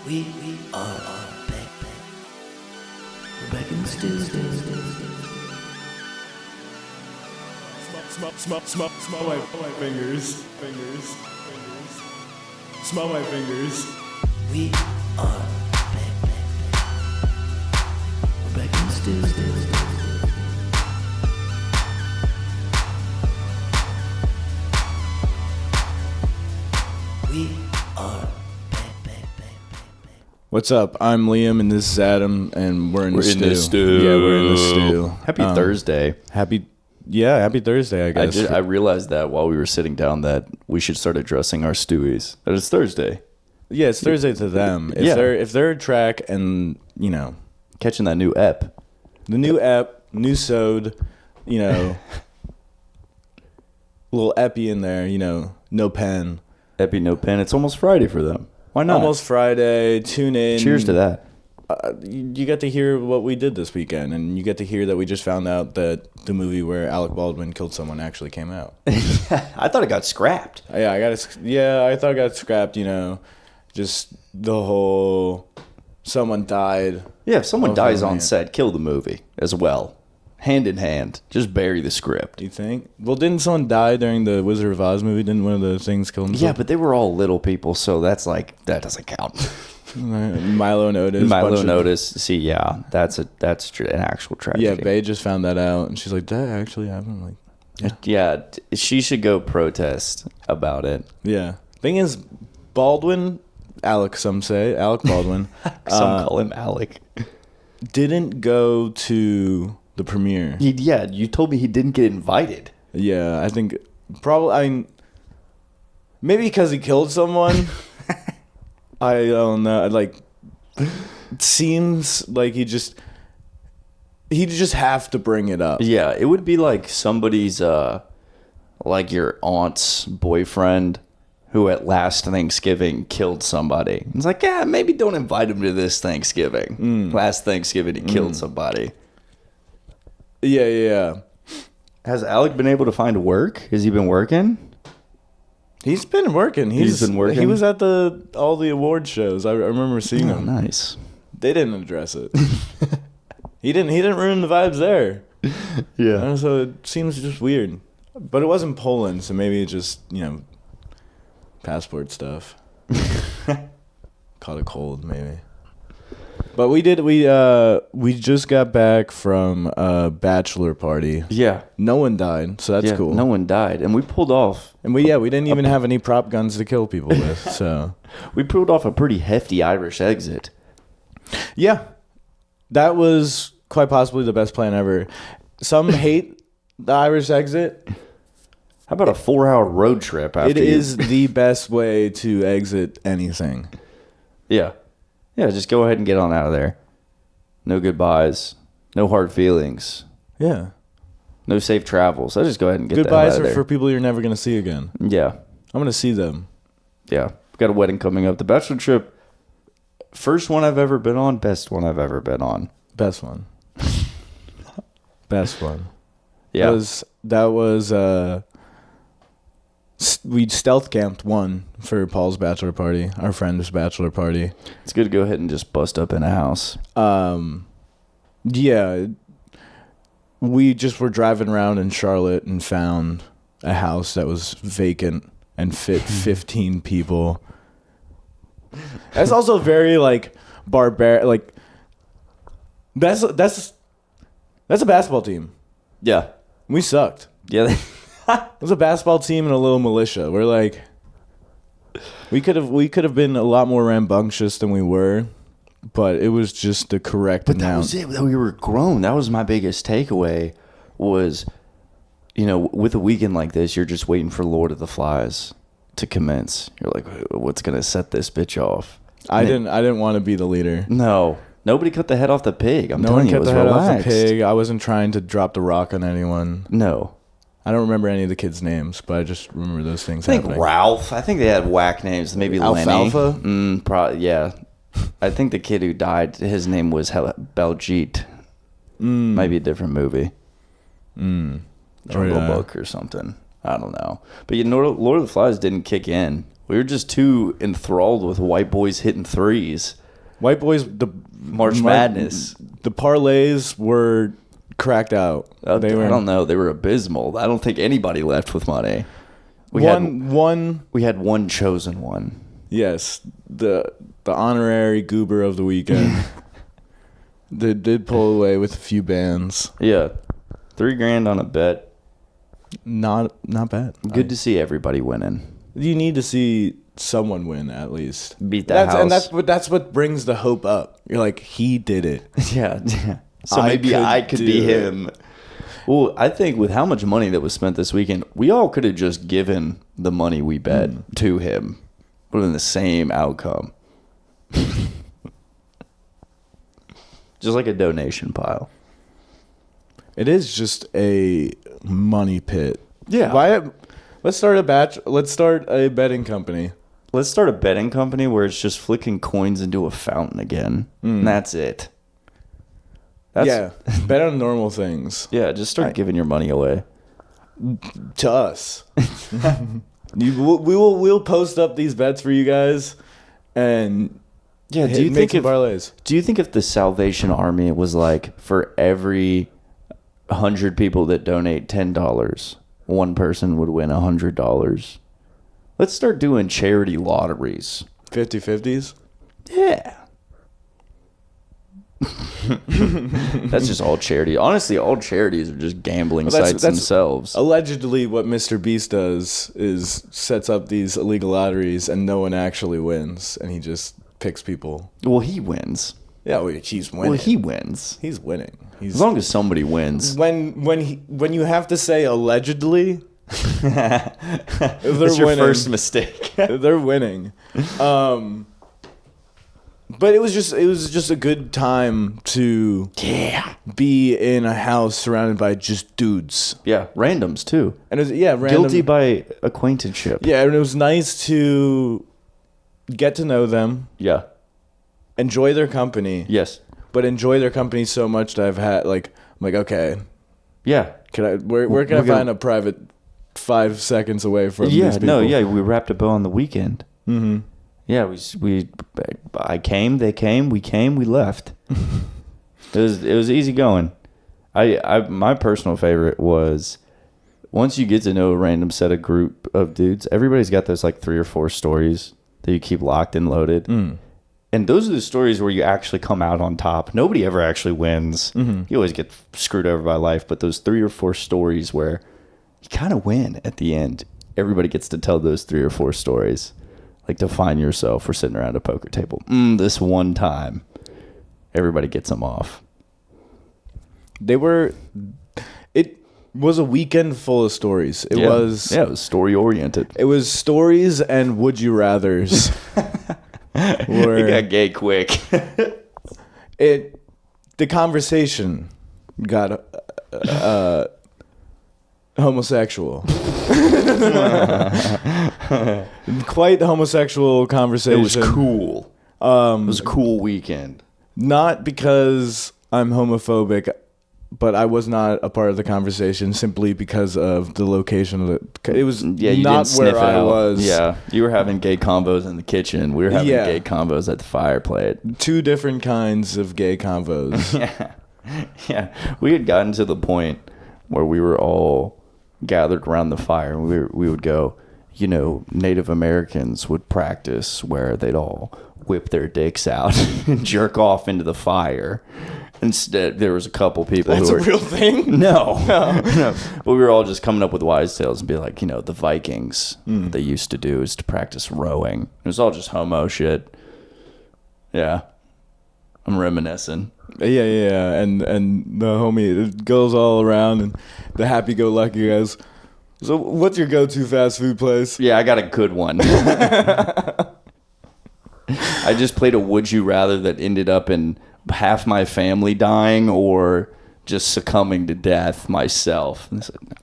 We are back. We're back in the stew. Smell my fingers. Smell my fingers. We are back. We're back in the stew. We are back. What's up? I'm Liam and this is Adam and we're in the stew. Yeah, we're in the stew. Happy Thursday. Happy Thursday, I guess. I realized that while we were sitting down that we should start addressing our stewies. That it's Thursday. Yeah, it's Thursday to them. If they're a track and, Catching that new ep. the new ep, new sode, little epi in there, no pen. Epi no pen. It's almost Friday for them. Why not? Almost Friday, tune in. Cheers to that. You get to hear what we did this weekend, and you get to hear that we just found out that the movie where Alec Baldwin killed someone actually came out. I thought it got scrapped. I thought it got scrapped, just the whole someone died. Yeah, if someone Oh, dies on man. set, kill the movie as well. Hand in hand. Just bury the script. Do you think? Well, didn't someone die during the Wizard of Oz movie? Didn't one of the things kill himself? Yeah, but they were all little people, so that doesn't count. Milo and Otis. Milo bunch and of- Otis. See, yeah, that's an actual tragedy. Yeah, Bae just found that out, and she's like, "That actually happened." Like, Yeah, she should go protest about it. yeah. Thing is, Baldwin, some say Alec Baldwin, Some call him Alec. didn't go to the premiere. You told me he didn't get invited. Yeah, I think probably. I mean, maybe because he killed someone. I don't know. Like, it seems like he just have to bring it up. Yeah, it would be like somebody's, like your aunt's boyfriend who at last Thanksgiving killed somebody. It's like, yeah, maybe don't invite him to this Thanksgiving. Last Thanksgiving he killed somebody. Yeah. Has Alec been able to find work? Has he been working? He's been working. He's been working? He was at all the award shows. I remember seeing Oh, him. nice. They didn't address it. He didn't ruin the vibes there. Yeah. So it seems just weird. But it wasn't Poland, so maybe it just, passport stuff. Caught a cold, maybe. But we just got back from a bachelor party. Yeah. No one died, so that's Yeah, cool. No one died. And we pulled off And we didn't even have any prop guns to kill people with, so. a pretty hefty Irish exit. Yeah. That was quite possibly the best plan ever. Some hate the Irish exit. How about a 4-hour road trip after It is the best way to exit anything. Yeah. Yeah, just go ahead and get on out of there. No goodbyes. No hard feelings. Yeah. No safe travels. I just go ahead and get the hell Goodbyes out of are there. for people you're never going to see again. Yeah. I'm going to see them. Yeah. We got a wedding coming up. The bachelor trip, first one I've ever been on, best one I've ever been on. Best one. Best one. Yeah. That was we stealth camped one for Paul's bachelor party, our friend's bachelor party. It's good to go ahead and just bust up in a house. Yeah. We just were driving around in Charlotte and found a house that was vacant and fit 15 people. That's also very barbaric. Like that's a basketball team. Yeah. We sucked. Yeah. It was a basketball team and a little militia. We're like, we could have been a lot more rambunctious than we were, but it was just the correct But that amount. was it. We were grown. That was my biggest takeaway was, with a weekend like this, you're just waiting for Lord of the Flies to commence. You're like, what's going to set this bitch off? I didn't want to be the leader. No. Nobody cut the head off the pig. I'm No telling one you, it cut was the head off relaxed. the pig. I wasn't trying to drop the rock on anyone. No. I don't remember any of the kids' names, but I just remember those things I think happening. Ralph. I think they had whack names. Maybe Alfalfa? Lenny. Probably, yeah. I think the kid who died, his name was Baljeet. Might be a different movie. Jungle yeah. Book or something. I don't know. But Lord of the Flies didn't kick in We were just too enthralled with white boys hitting threes. White boys, the March Madness. the parlays were cracked out. I They were don't know. They were abysmal. I don't think anybody left with money. We one. had one chosen one. Yes, the honorary goober of the weekend. They did pull away with a few bands. Yeah, $3,000 on a bet. Not bad. Good to see everybody winning. You need to see someone win at least. Beat that house. And that's what brings the hope up. You're like, he did it. Yeah. So I maybe could I could do be it. him. Well, I think with how much money that was spent this weekend, we all could have just given the money we bet to him. Would have been the same outcome. Just like a donation pile. It is just a money pit. Yeah. Let's start a betting company. Let's start a betting company where it's just flicking coins into a fountain again. And that's it. Yeah, bet on normal things. Yeah, just start giving your money away. To us. We'll post up these bets for you guys, and Yeah, make some parlays. Do you think if the Salvation Army was like, for every 100 people that donate $10, one person would win $100? Let's start doing charity lotteries. 50-50s? Yeah. That's just all charity. Honestly, all charities are just gambling sites themselves. Allegedly, what Mr. Beast does is sets up these illegal lotteries, and no one actually wins, and he just picks people. Well, he wins. Yeah, well, he's winning. Well, he wins. He's winning. As long as somebody wins. When you have to say allegedly, That's your winning. first mistake. They're winning. But it was just a good time to be in a house surrounded by just dudes. Yeah, randoms too. And it was random. Guilty by acquaintanceship. Yeah, and it was nice to get to know them, Yeah. enjoy their company. Yes. But enjoy their company so much that I'm like, okay, Yeah. where can I find a private 5 seconds away from Yeah. these people? No. Yeah. We wrapped a bow on the weekend. Mm-hmm. Yeah. I came. They came. We came. We left. It was easy going. My personal favorite was once you get to know a random set of group of dudes. Everybody's got those like 3 or 4 stories that you keep locked and loaded. And those are the stories where you actually come out on top. Nobody ever actually wins. You always get screwed over by life. But those 3 or 4 stories where you kind of win at the end. Everybody gets to tell those 3 or 4 stories. Like define yourself for sitting around a poker table. This one time. Everybody gets them off. It was a weekend full of stories. It was story oriented. It was stories and would you rathers. It got gay quick. The conversation got homosexual. Quite homosexual conversation. It was cool. It was a cool weekend. Not because I'm homophobic, but I was not a part of the conversation simply because of the location of it. It was you not didn't sniff where it I out. was. Yeah, you were having gay combos in the kitchen. We were having gay combos at the fireplace. 2 different kinds of gay convos. Yeah. We had gotten to the point where we were all gathered around the fire, and we would go, Native Americans would practice where they'd all whip their dicks out and jerk off into the fire. Instead, there was a couple people That's who a real thing? No. But we were all just coming up with wise tales and be like, the Vikings, what they used to do is to practice rowing. It was all just homo shit. Yeah. I'm reminiscing. Yeah. And the homie, it goes all around, and the happy-go-lucky guys. So what's your go-to fast food place? Yeah, I got a good one. I just played a would you rather that ended up in half my family dying or just succumbing to death myself.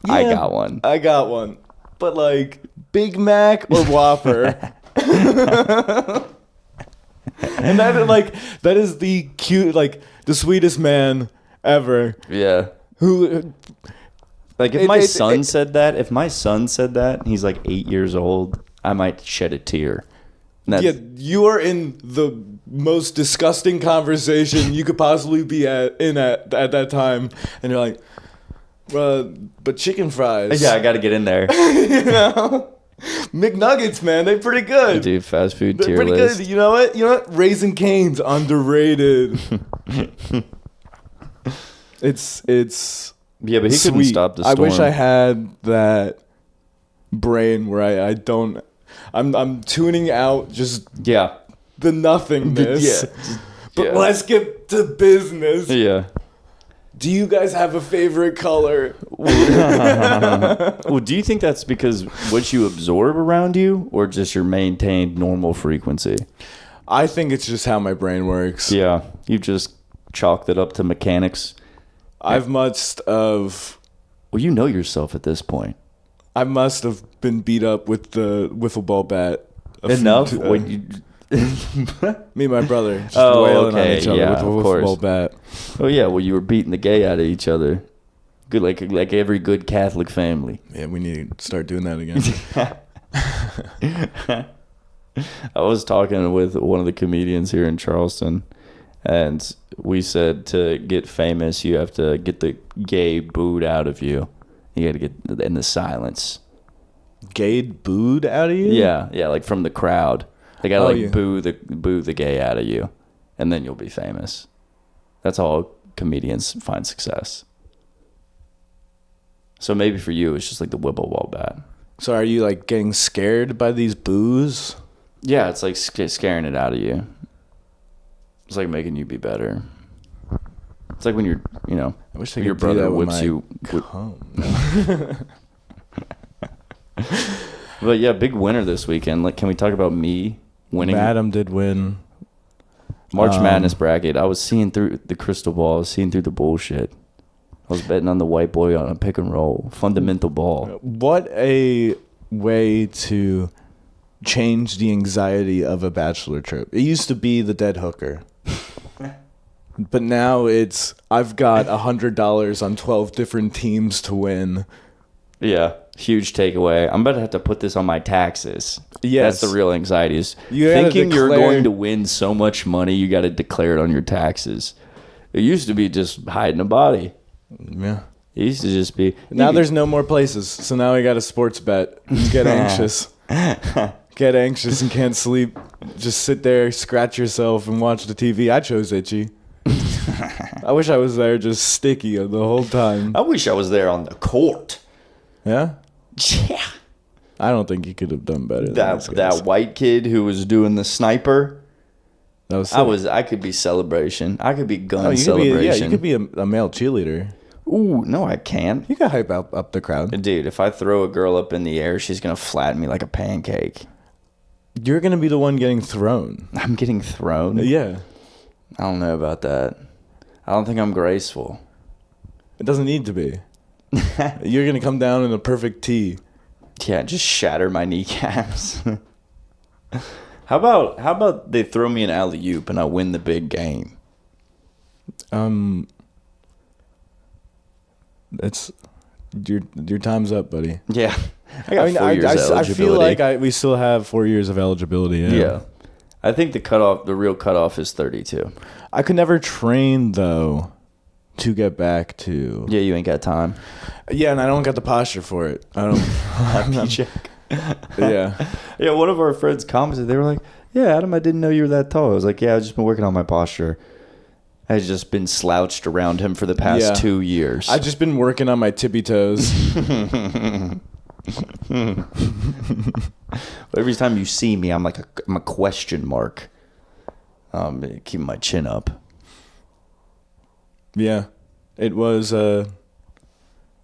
I got one. I got one. But like Big Mac or Whopper. And that is the cute, the sweetest man ever. Yeah. Who if my son said that, he's like 8 years old, I might shed a tear. And that's, Yeah, you are in the most disgusting conversation you could possibly be at that time, and you're like, but chicken fries. yeah, I got to get in there. You know, McNuggets, man, they're pretty good. Dude, fast food They're tier pretty list. good. You know what? Raisin Cane's underrated. it's Yeah, but he couldn't sweet. stop the I storm. wish I had that brain where I don't. I'm tuning out just Yeah. the nothingness. Yeah. But Yeah. let's get to business. Yeah. Do you guys have a favorite color? Well, do you think that's because what you absorb around you or just your maintained normal frequency? I think it's just how my brain works. Yeah. You just chalked it up to mechanics. I've must have Well, you know yourself at this point. I must have been beat up with the wiffle ball bat. Enough? Me When you... and my brother just Oh, wailing okay, on each other yeah, with a of wiffle course. ball bat. Oh, yeah. Well, you were beating the gay out of each other. Good, like every good Catholic family. Yeah, we need to start doing that again. I was talking with one of the comedians here in Charleston, and we said to get famous, you have to get the gay booed out of you. You got to get in the silence. Gay booed out of you? Yeah, like from the crowd. They got to Oh, yeah. boo the gay out of you, and then you'll be famous. That's how comedians find success. So maybe for you, it's just like the Whipple Wall bat. So are you like getting scared by these boos? Yeah, it's like scaring it out of you. It's like making you be better. It's like when you're, I wish I your could do brother that with whips my you. cum. But yeah, big winner this weekend. Like, can we talk about me winning Madam did win. March Madness bracket? I was seeing through the crystal ball. I was seeing through the bullshit. I was betting on the white boy on a pick and roll, fundamental ball. What a way to change the anxiety of a bachelor trip. It used to be the dead hooker. But now it's I've got $100 on 12 different teams to win. Yeah, huge takeaway. I'm about to have to put this on my taxes. Yes. That's the real anxiety. Is You gotta thinking you're declare- going to win so much money, you got to declare it on your taxes. It used to be just hiding a body. Yeah. It used to just be. Now there's no more places. So now I got a sports bet. Get anxious. Get anxious and can't sleep. Just sit there, scratch yourself, and watch the TV. I chose Itchy. I wish I was there just sticky the whole time. I wish I was there on the court. Yeah? Yeah. I don't think you could have done better than That these guys. that white kid who was doing the sniper. That was sick. I could be celebration. I could be gun Oh, you could celebration. be, yeah, you could be a male cheerleader. Ooh, no, I can't. You could hype up the crowd. Dude, if I throw a girl up in the air, she's gonna flatten me like a pancake. You're gonna be the one getting thrown. I'm getting thrown. Yeah, I don't know about that. I don't think I'm graceful. it doesn't need to be. You're gonna come down in a perfect T. Yeah, just shatter my kneecaps. How about they throw me an alley-oop and I win the big game? It's your time's up, buddy. Yeah. I got 4 years of I feel eligibility. like we still have 4 years of eligibility. Yeah. I think the real cutoff is 32. I could never train though to get back to. Yeah, you ain't got time. Yeah, and I don't got the posture for it. I don't. Yeah. Yeah, one of our friends commented, they were like, yeah, Adam, I didn't know you were that tall. I was like, yeah, I've just been working on my posture. I've just been slouched around him for the past Yeah. 2 years. I've just been working on my tippy toes. Every time you see me, I'm a question mark. Keeping my chin up. Yeah, it was a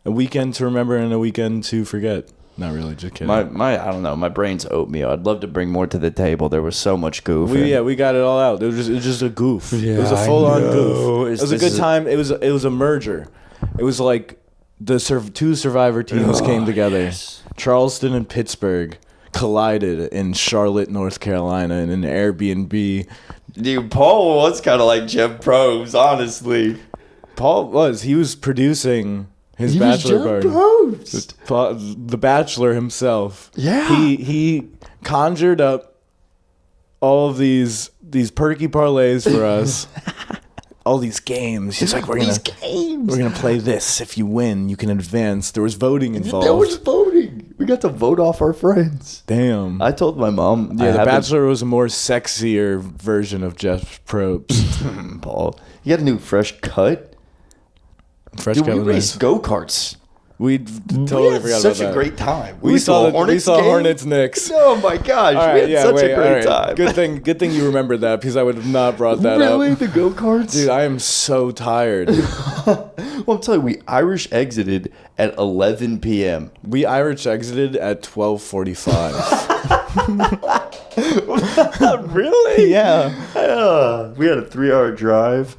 weekend to remember and a weekend to forget. Not really, just kidding. I don't know. My brain's oatmeal. I'd love to bring more to the table. There was so much goof. and- we got it all out. It was just a goof. It was a Yeah, I full on know. goof. It was a This good is- time. It was a merger. It was like the two Survivor teams came together. yes. Charleston and Pittsburgh collided in Charlotte, North Carolina, in an Airbnb. Dude, Paul was kind of like Jeff Probst, honestly. He was producing his He was bachelor Jeff party. Probst. The Bachelor himself. Yeah. He conjured up all of these perky parlays for us. All these games. He's like, we're gonna play this. If you win, you can advance. There was voting involved. There was voting. We got to vote off our friends. Damn. I told my mom. Yeah, The Bachelor was a more sexier version of Jeff Probst. Paul, you got a new fresh cut. Fresh Dude, cut we was raced nice. go-karts. We totally had forgot such about a that. great time. We saw Hornets the game. Hornets Knicks. Oh my gosh, All we right, had yeah, such wait, a all great right. time. Good thing you remembered that because I would have not brought that Really, up. the go-karts? Dude, I am so tired. Well, I'm telling you, we Irish exited at 11 p.m. We Irish exited at 12:45. Really? Yeah. We had a 3-hour drive.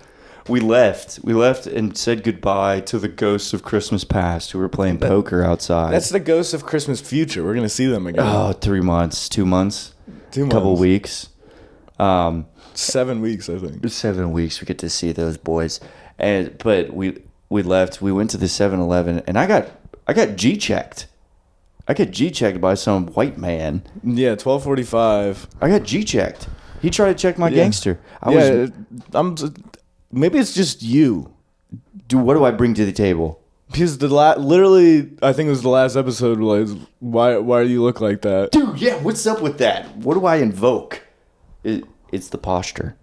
We left and said goodbye to the ghosts of Christmas past who were playing poker outside. That's the ghosts of Christmas future. We're gonna see them again. 3 months, 2 months, 2 months. couple weeks. 7 weeks, I think. 7 weeks we get to see those boys. But we left. We went to the 7-Eleven and I got G-checked. I got G-checked by some white man. Yeah, 12:45. I got G-checked. He tried to check my gangster. Maybe it's just you. Dude, what do I bring to the table? Because literally, I think it was the last episode. Was why do you look like that? Dude, yeah, what's up with that? What do I invoke? It's the posture.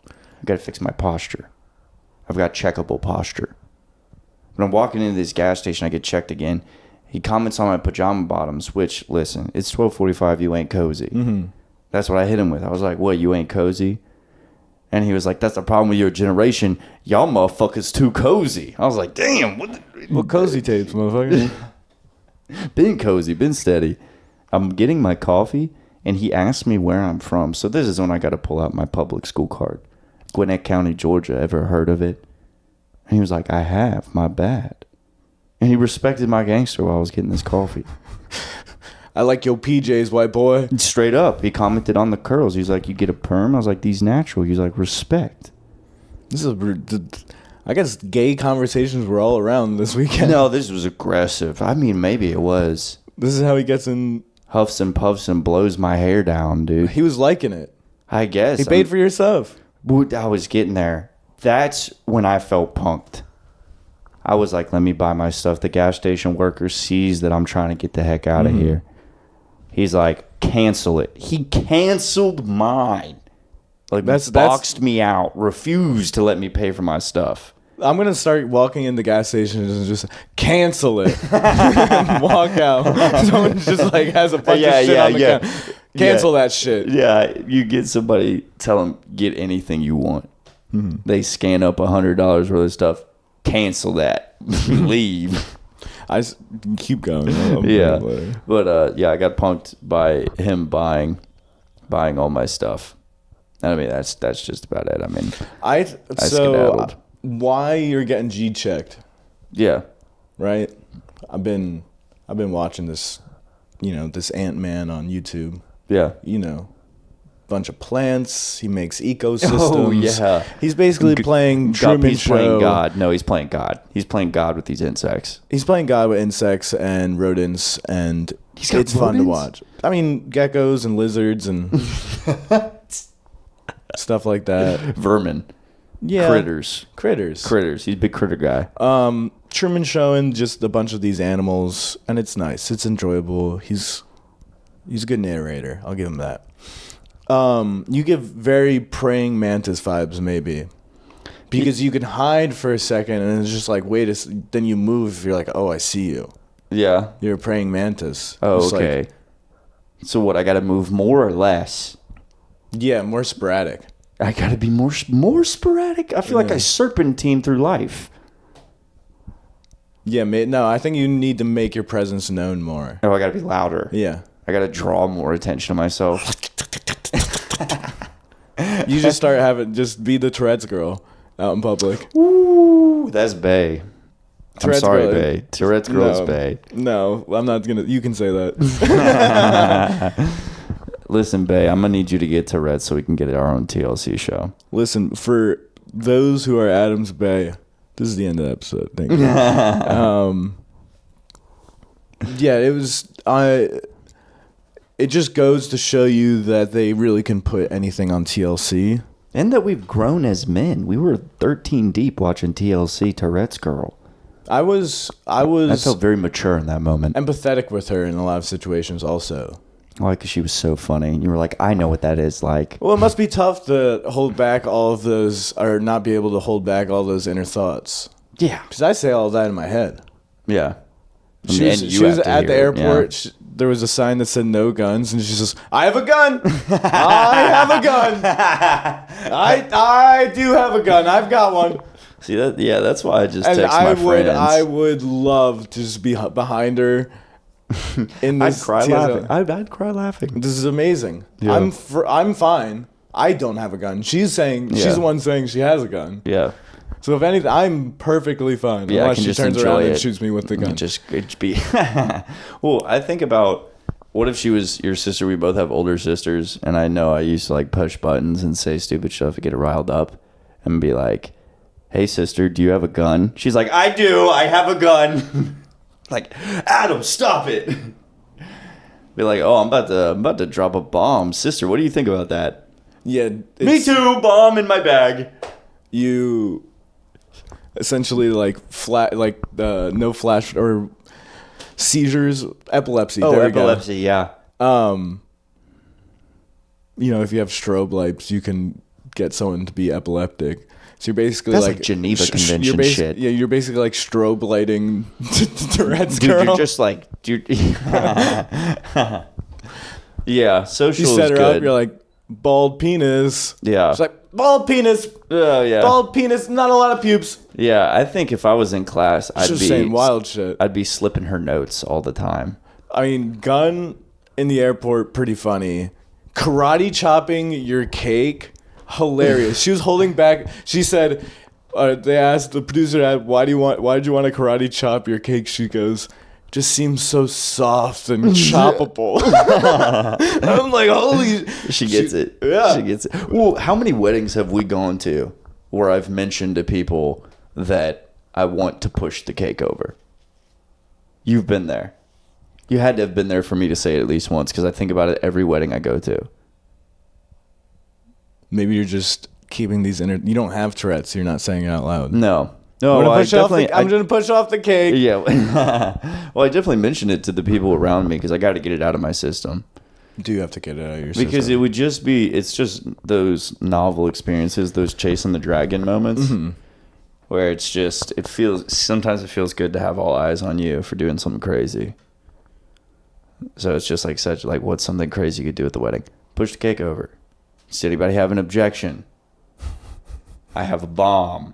I gotta fix my posture. I've got checkable posture. When I'm walking into this gas station, I get checked again. He comments on my pajama bottoms, which, listen, it's 12:45, you ain't cozy. Mm-hmm. That's what I hit him with. I was like, what, you ain't cozy? And he was like, that's the problem with your generation. Y'all motherfuckers too cozy. I was like, damn. What cozy tapes, motherfucker? Been cozy, been steady. I'm getting my coffee, and he asked me where I'm from. So this is when I got to pull out my public school card. Gwinnett County, Georgia. Ever heard of it? And he was like, I have. My bad. And he respected my gangster while I was getting this coffee. I like your PJs, white boy. Straight up. He commented on the curls. He's like, you get a perm? I was like, these natural. He's like, respect. This is, I guess, gay conversations were all around this weekend. No, this was aggressive. I mean, maybe it was. This is how he gets in. Huffs and puffs and blows my hair down, dude. He was liking it. I guess. He paid for your stuff. I was getting there. That's when I felt punked. I was like, let me buy my stuff. The gas station worker sees that I'm trying to get the heck out of here. He's like, cancel it. He canceled mine. Like, boxed me out. Refused to let me pay for my stuff. I'm going to start walking in the gas stations and just cancel it. And walk out. Someone just like has a bunch of shit on the counter. Cancel that shit. Yeah, you get somebody, tell them, get anything you want. They scan up $100 worth of stuff. Cancel that. Leave. Keep going. Yeah. But I got punked by him buying all my stuff. I mean, that's just about it. I mean, so why you're getting G checked? Yeah. Right. I've been watching this, this Ant-Man on YouTube. Yeah. Bunch of plants. He makes ecosystems. Oh yeah. He's basically playing Truman He's Show. playing God. No, he's playing God. He's playing God with these insects. He's playing God with insects and rodents, and He's got it's fun to rodents? watch. I mean, geckos and lizards and stuff like that. Vermin. Yeah, Critters. Critters. He's a big critter guy. Truman showing just a bunch of these animals, and it's nice. It's enjoyable. He's a good narrator. I'll give him that. You give very praying mantis vibes, maybe, because you can hide for a second, and it's just like then you move. You're like, oh, I see you. Yeah. You're a praying mantis. Oh, It's like, okay. So what? I got to move more or less? yeah, more sporadic. I got to be more sporadic. I feel like I serpentine through life. Yeah, no, I think you need to make your presence known more. Oh, I got to be louder. Yeah. I got to draw more attention to myself. You just just be the Tourette's girl out in public. Ooh, that's Bay. Tourette's I'm sorry, girl. Bay. Tourette's girl's No. Bay. No, I'm not going to. You can say that. Listen, Bay, I'm going to need you to get Tourette's so we can get our own TLC show. Listen, for those who are Adams Bay, this is the end of the episode. Thank you. Yeah, it was. it just goes to show you that they really can put anything on TLC. And that we've grown as men. We were 13 deep watching TLC Tourette's Girl. I was I felt very mature in that moment. empathetic with her in a lot of situations also. Why? Because she was so funny. And you were like, I know what that is like. Well, it must be tough to hold back all of those, or not be able to hold back all those inner thoughts. Yeah. Because I say all that in my head. Yeah. She was at the airport. There was a sign that said no guns, and she says, "I have a gun. I have a gun. I do have a gun. I've got one." See that? Yeah, that's why I just And text my friends. I would love to just be behind her. In I'd this cry TSO. laughing. I'd cry laughing. This is amazing. Yeah. I'm fine. I don't have a gun. She's Yeah. the one saying she has a gun. Yeah. So if anything, I'm perfectly fine. Yeah, I Unless can she just turns enjoy around and it. shoots me with the gun. It'd be. Well, I think about what if she was your sister. We both have older sisters, and I know I used to like push buttons and say stupid stuff to get her riled up, and be like, "Hey, sister, do you have a gun?" She's like, "I do. I have a gun." Like, Adam, stop it. Be like, "Oh, I'm about to drop a bomb, sister. What do you think about that?" Yeah. Me too. Bomb in my bag. You essentially like no flash or seizures, epilepsy. Oh, there we go. epilepsy. Yeah. You know, if you have strobe lights, you can get someone to be epileptic. So you're basically That's like Geneva Convention shit. Yeah, you're basically like strobe lighting Tourette's Dude, girl. you're just like, dude. Yeah, social You is set her good. up. You're like bald penis. Yeah. She's like bald penis. Oh yeah. Bald penis. Not a lot of pubes. Yeah, I think if I was in class, I'd She's be saying wild shit. I'd be slipping her notes all the time. I mean, gun in the airport, pretty funny. Karate chopping your cake, hilarious. She was holding back. She said, they asked the producer, why did you want to karate chop your cake? She goes, just seems so soft and choppable. I'm like, holy. She gets it. Yeah. She gets it. Well, how many weddings have we gone to where I've mentioned to people that I want to push the cake over? You've been there. You had to have been there for me to say it at least once, because I think about it every wedding I go to. Maybe you're just keeping these inner. You don't have Tourette's. So you're not saying it out loud. No. I'm I I'm gonna push off the cake. Yeah. Well, I definitely mentioned it to the people around me because I got to get it out of my system. Do you have to get it out of your system? Because it would just be, it's just those novel experiences, those chasing the dragon moments, where it's just, sometimes it feels good to have all eyes on you for doing something crazy. So it's just like what's something crazy you could do at the wedding? Push the cake over. Does anybody have an objection? I have a bomb.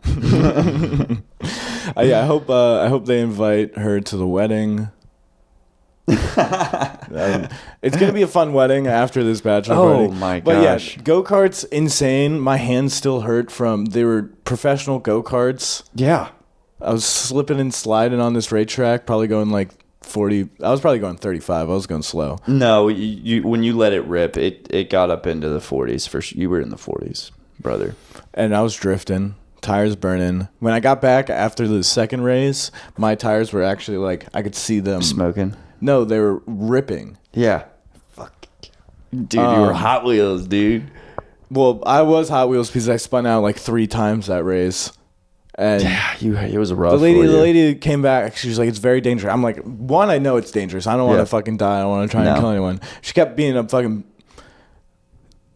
I hope they invite her to the wedding. It's gonna be a fun wedding after this bachelor party. Oh my But gosh. yeah, go-karts insane. My hands still hurt they were professional go-karts. Yeah. I was slipping and sliding on this racetrack, probably going like 40. I was probably going 35. I was going slow. No, you when you let it rip, it got up into the 40s. You were in the 40s, brother. And I was drifting, tires burning. When I got back after the second race, my tires were actually like, I could see them. Smoking. No, they were ripping. Yeah. Fuck. Dude, you were Hot Wheels, dude. Well, I was Hot Wheels because I spun out like 3 times that race. And It was a rough the for you. lady came back. She was like, it's very dangerous. I'm like, one, I know it's dangerous. I don't want to fucking die. I don't want to try and kill anyone. She kept being a fucking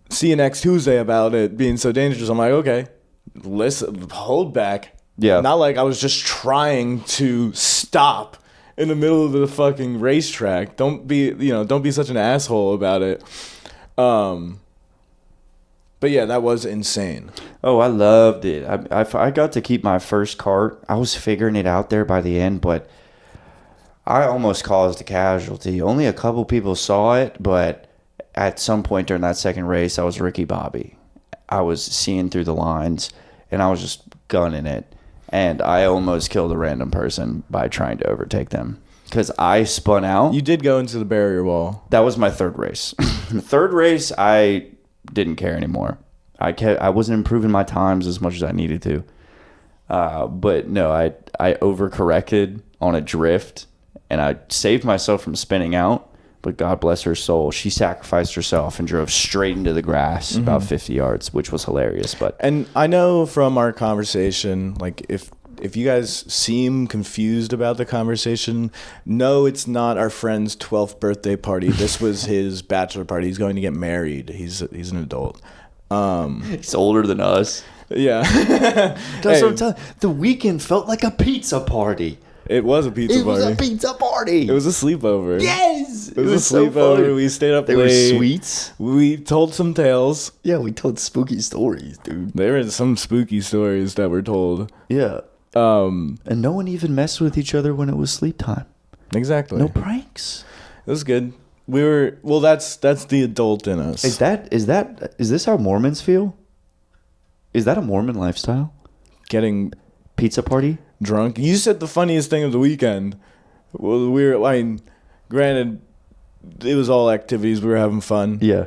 see you next Tuesday about it being so dangerous. I'm like, okay, listen, hold back. Yeah. Not like I was just trying to stop in the middle of the fucking racetrack. Don't be such an asshole about it. But yeah, that was insane. Oh, I loved it. I got to keep my first cart. I was figuring it out there by the end, but I almost caused a casualty. Only a couple people saw it, but at some point during that second race, I was Ricky Bobby. I was seeing through the lines, and I was just gunning it. And I almost killed a random person by trying to overtake them because I spun out. You did go into the barrier wall. That was my third race. The third race, I didn't care anymore. I wasn't improving my times as much as I needed to. But no, I overcorrected on a drift, and I saved myself from spinning out. But God bless her soul. She sacrificed herself and drove straight into the grass about 50 yards, which was hilarious. But And I know from our conversation, like if you guys seem confused about the conversation, no, it's not our friend's 12th birthday party. This was his bachelor party. He's going to get married. He's an adult. he's older than us. Yeah. That's Hey, what I'm telling you. The weekend felt like a pizza party. it was a pizza party. pizza party. It was a sleepover. Yes. It was a sleepover. We stayed up There were late. sweets. We told some tales. Yeah, we told spooky stories, dude. There were some spooky stories that were told. Yeah. And no one even messed with each other when it was sleep time. Exactly. No pranks. It was good. We were that's the adult in us. Is this how Mormons feel? Is that a Mormon lifestyle? Getting Pizza party? drunk. You said the funniest thing of the weekend. Well, granted, it was all activities. We were having fun. Yeah.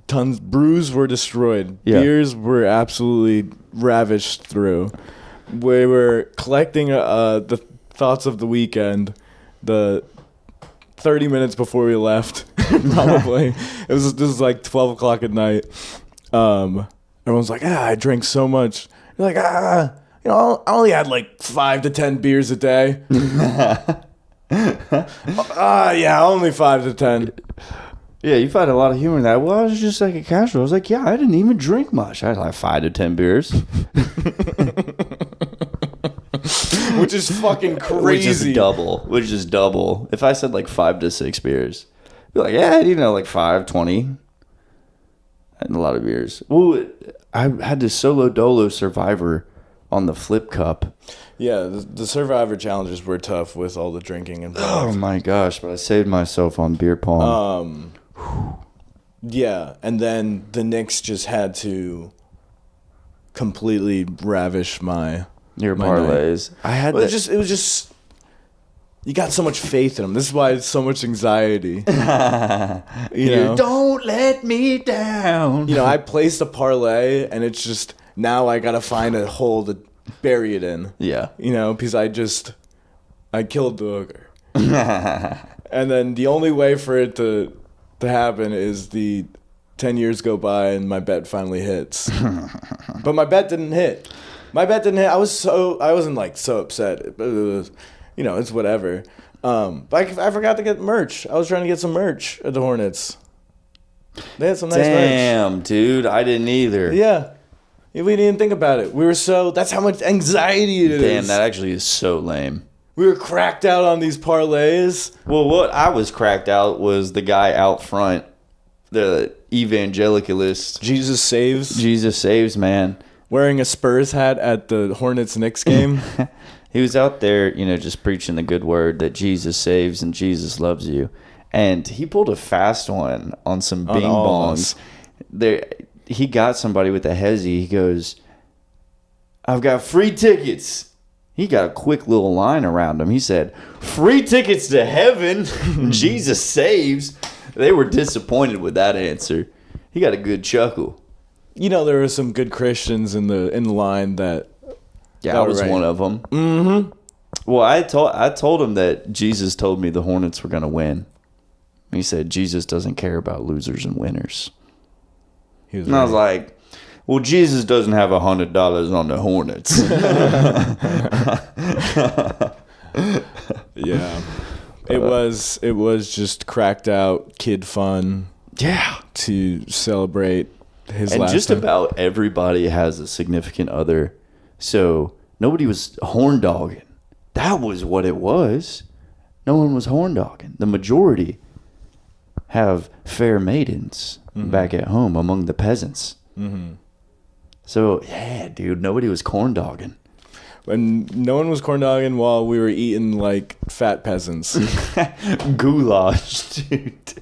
Brews were destroyed. Yeah. Beers were absolutely ravished through. We were collecting the thoughts of the weekend. The 30 minutes before we left, probably. This was like 12 o'clock at night. Everyone's like, I drank so much. You're like, I only had like 5 to 10 beers a day. Yeah, only 5 to 10. Yeah, you find a lot of humor in that. Well, I was just like a casual. I was like, yeah, I didn't even drink much. I had like 5 to 10 beers. Which is fucking crazy. Which is double. If I said like 5 to 6 beers, you're like, yeah, like 5, 20. And a lot of beers. Well, I had this solo dolo Survivor on the Flip Cup. Yeah, the Survivor challenges were tough with all the drinking Oh involved. my gosh, but I saved myself on beer pong. Yeah, and then the Knicks just had to completely ravish my Your my parlays. I had Well, that. it was just you got so much faith in them. This is why it's so much anxiety. You know, Don't let me down. I placed a parlay, and it's just now I gotta find a hole to bury it in. Yeah. Because I killed the hooker, and then the only way for it to happen is the 10 years go by and my bet finally hits. But my bet didn't hit. I wasn't like so upset. But it was, it's whatever. But I forgot to get merch. I was trying to get some merch at the Hornets. They had some nice merch. Damn, dude. I didn't either. Yeah. We didn't even think about it. That's how much anxiety it is. Damn, that actually is so lame. We were cracked out on these parlays. Well, what I was cracked out was the guy out front, the evangelicalist. Jesus saves. Jesus saves, man. Wearing a Spurs hat at the Hornets-Knicks game. He was out there, just preaching the good word that Jesus saves and Jesus loves you. And he pulled a fast one on some bing all of bongs. us. There, he got somebody with a hezzy. He goes, I've got free tickets. He got a quick little line around him. He said, free tickets to heaven. Jesus saves. They were disappointed with that answer. He got a good chuckle. There were some good Christians in the line that. Yeah, I was right. one of them. Mm-hmm. Well, I told him that Jesus told me the Hornets were going to win. He said Jesus doesn't care about losers and winners. He was And I was like, well, Jesus doesn't have $100 on the Hornets. yeah. It was just cracked out kid fun Yeah. to celebrate his And last just time. about everybody has a significant other. So nobody was horn dogging. That was what it was. No one was horn dogging. The majority have fair maidens back at home among the peasants. Mm-hmm. So, yeah, dude, nobody was corn dogging. And no one was corn dogging while we were eating like fat peasants. Goulash, dude.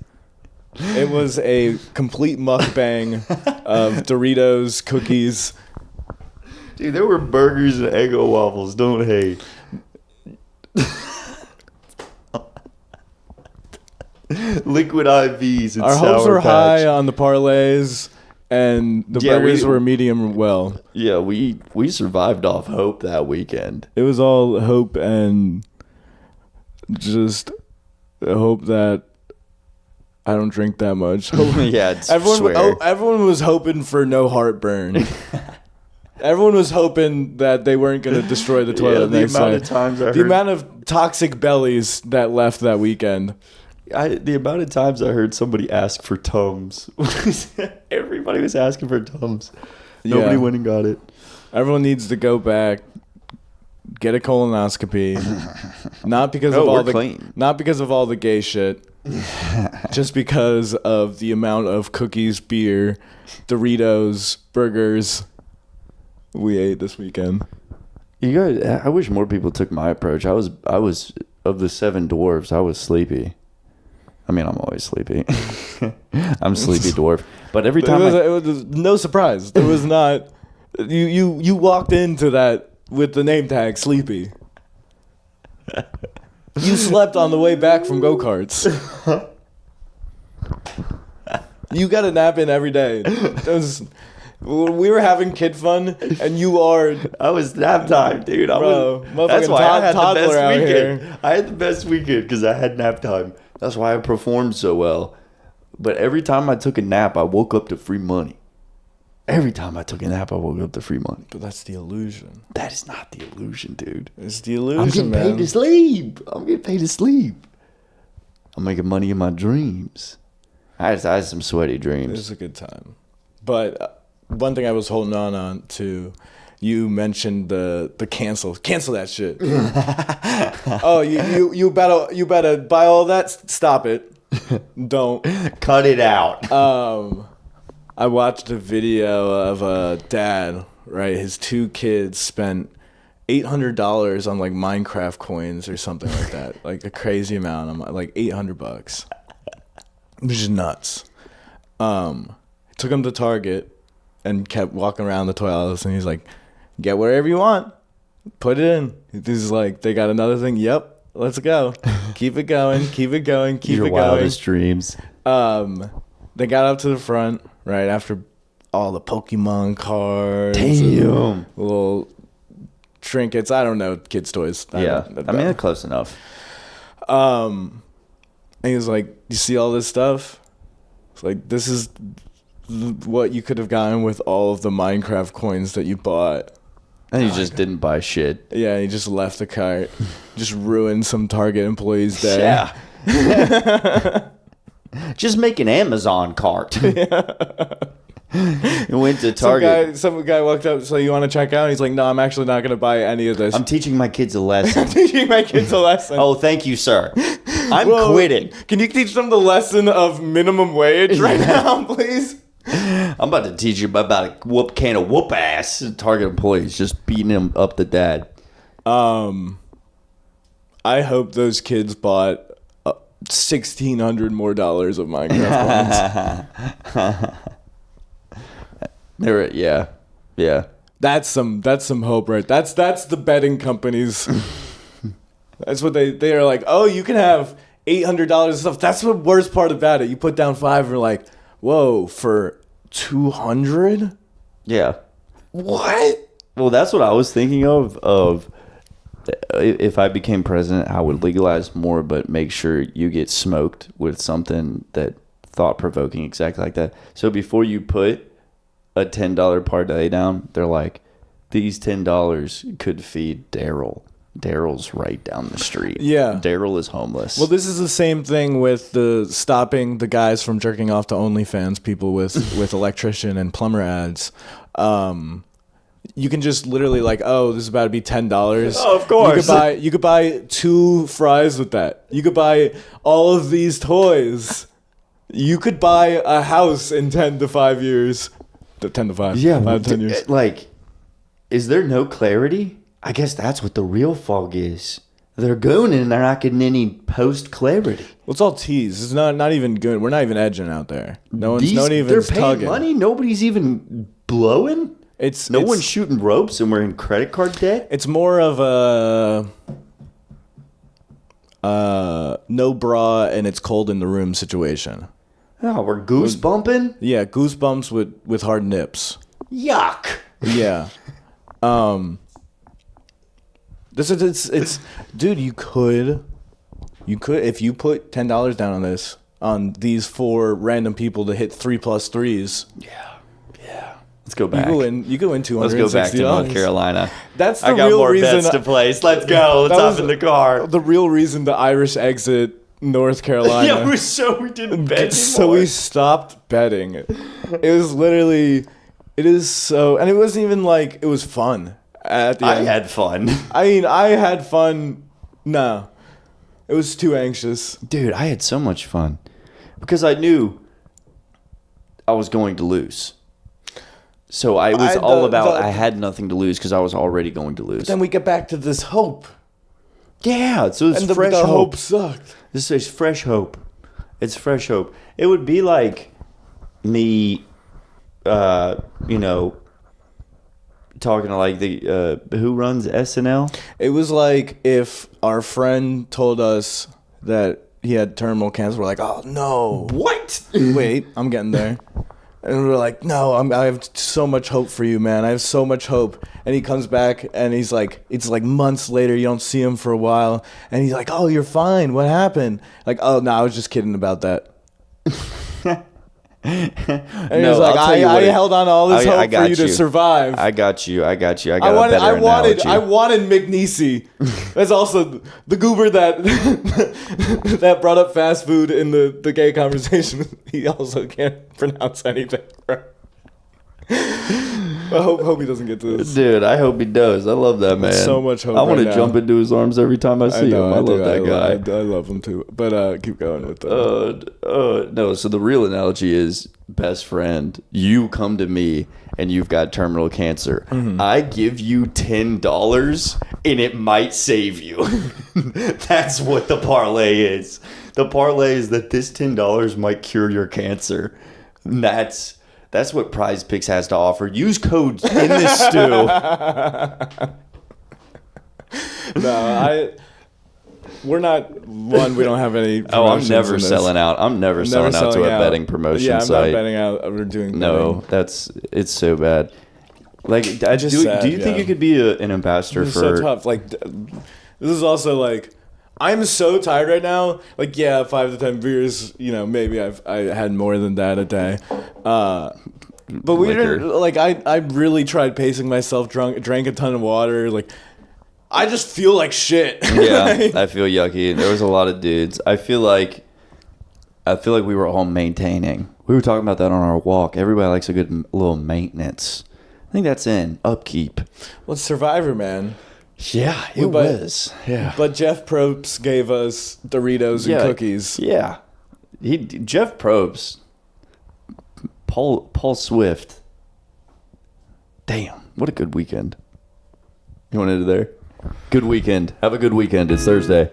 It was a complete mukbang of Doritos, cookies. Dude, there were burgers and Eggo waffles, don't hate. Liquid IVs and Our Sour hopes were Patch. high on the parlays, and the Yeah, burgers we- were medium well. Yeah, we survived off hope that weekend. It was all hope and just hope that I don't drink that much. Yeah, it's swear. Everyone was hoping for no heartburn. Everyone was hoping that they weren't going to destroy the toilet the next amount night. of times I The heard, amount of toxic bellies that left that weekend. the amount of times I heard somebody ask for Tums. Everybody was asking for Tums. Nobody Yeah. went and got it. Everyone needs to go back, get a colonoscopy. Not because of we're all the clean. not because of all the gay shit. Just because of the amount of cookies, beer, Doritos, burgers we ate this weekend. You guys, I wish more people took my approach. I was of the 7 dwarves. I was sleepy. I mean, I'm always sleepy. I'm sleepy dwarf. But every time it was no surprise. There was not. You walked into that with the name tag sleepy. You slept on the way back from go-karts. You got a nap in every day. We were having kid fun, and you are. I was nap time, dude. Bro, That's why I had the toddler best out weekend. here. I had the best weekend because I had nap time. That's why I performed so well. But every time I took a nap, I woke up to free money. Every time I took a nap, I woke up to free money. But that's the illusion. That is not the illusion, dude. It's the illusion, I'm getting man. paid to sleep. I'm getting paid to sleep. I'm making money in my dreams. I had some sweaty It dreams. was a good time. But one thing I was holding on to, you mentioned the cancel that shit. Oh, you better buy all that. Stop it. Don't. Cut it out. I watched a video of a dad. Right, his 2 kids spent $800 on like Minecraft coins or something like that, like a crazy amount. I'm like $800, which is nuts. Took him to Target and kept walking around the toy aisles, and he's like, "Get wherever you want, put it in." He's like, "They got another thing." Yep, let's go. Keep it going. Keep it going. Keep Your it going. wildest dreams. They got up to the front right after all the Pokemon cards, Damn. little trinkets. I don't know, kids' toys. Yeah. I mean, they're close enough. and he was like, "You see all this stuff? It's like, this is what you could have gotten with all of the Minecraft coins that you bought." And you just didn't buy shit. Yeah, he just left the cart, just ruined some Target employee's day. Yeah. Just make an Amazon cart. And went to Target. Some guy walked up, so you want to check out? He's like, "No, I'm actually not going to buy any of this." I'm teaching my kids a lesson. teaching my kids a lesson. Oh, thank you, sir. I'm Whoa, quitting. Can you teach them the lesson of minimum wage right now, please? I'm about to teach you about a can of whoop ass. Target employees just beating him up to dad. I hope those kids bought $1,600 more of Minecraft coins. Yeah. That's some hope, right? That's the betting companies. That's what they are like. Oh, you can have $800 of stuff. That's the worst part about it. You put down 5, and you're like, whoa, for 200? Yeah. What? Well, that's what I was thinking of if I became president, I would legalize more, but make sure you get smoked with something that thought-provoking, exactly like that. So before you put a $10 parlay down, they're like, these $10 could feed Daryl. Daryl's right down the street. Yeah. Daryl is homeless. Well, this is the same thing with the stopping the guys from jerking off to OnlyFans people with electrician and plumber ads. You can just literally like, oh, this is about to be $10. Oh, of course. You could buy 2 fries with that. You could buy all of these toys. You could buy a house in 10 to 5 years. 10 to 5. yeah, 5 to 10 years. like, is there no clarity? I guess that's what the real fog is. They're going and they're not getting any post clarity. Well, it's all tease. It's not even good. We're not even edging out there. No one's even They're paying tugging. money. Nobody's even blowing. It's One's shooting ropes, and we're in credit card debt. It's more of a no bra and it's cold in the room situation. Oh, we're goose bumping. Yeah, goosebumps with hard nips. Yuck. Yeah. It's dude, you could if you put $10 down on this, on these 4 random people to hit 3+ threes. Yeah. Let's go back. You go in $260. Let's go back to North Carolina. That's the I got real more reason. bets to place. Let's go. Let's That hop was in the car. The real reason the Irish exit North Carolina. Yeah, we didn't bet So anymore. we stopped betting. It was literally, it is so, and it wasn't even like, it was fun at the I end. had fun. I mean, I had fun. No, it was too anxious. Dude, I had so much fun. Because I knew I was going to lose. So I was I had nothing to lose because I was already going to lose. Then we get back to this hope, Yeah, so it's and fresh the hope. hope sucked. This is fresh hope. It's fresh hope. It would be like me, talking to like the who runs SNL. It was like if our friend told us that he had terminal cancer. We're like, oh no. What? Wait, I'm getting there. And we're like, no, I have so much hope for you, man. I have so much hope. And he comes back and he's like, it's like months later. You don't see him for a while. And he's like, oh, you're fine. What happened? Like, oh, no, I was just kidding about that. And he was like, I held on to all this hope for you to survive. I got you. I got a wanted better analogy. McNeese. That's also the goober that that brought up fast food in the gay conversation. He also can't pronounce anything. I hope he doesn't get to this. Dude, I hope he does. I love that man. So much hope I want right to now. jump into his arms every time I see him. I love that guy. I love him too. But keep going with that. No, so the real analogy is best friend. You come to me and you've got terminal cancer. Mm-hmm. I give you $10 and it might save you. That's what the parlay is. The parlay is that this $10 might cure your cancer. And that's what Prize Picks has to offer. Use codes in this stew. We're not one. We don't have any. Oh, I'm promotions never in this. selling out. I'm never selling out to a betting promotion Yeah, I'm site. not betting out. We're doing No, it's so bad. Like, just sad, do you think yeah. you could be an ambassador This for? is so tough. Like, this is also like, I'm so tired right now. Like, yeah, 5 to 10 beers. You know, maybe I had more than that a day. But we Liquor. didn't. Like, I really tried pacing myself. Drank a ton of water. Like, I just feel like shit. Yeah, I feel yucky. There was a lot of dudes. I feel like we were all maintaining. We were talking about that on our walk. Everybody likes a good little maintenance. I think that's in upkeep. Well, it's Survivor, man. Yeah, it But- was. Yeah, But Jeff Probst gave us Doritos and cookies. Yeah, Jeff Probst, Paul Swift. Damn, what a good weekend. You want into there? Good weekend. Have a good weekend. It's Thursday.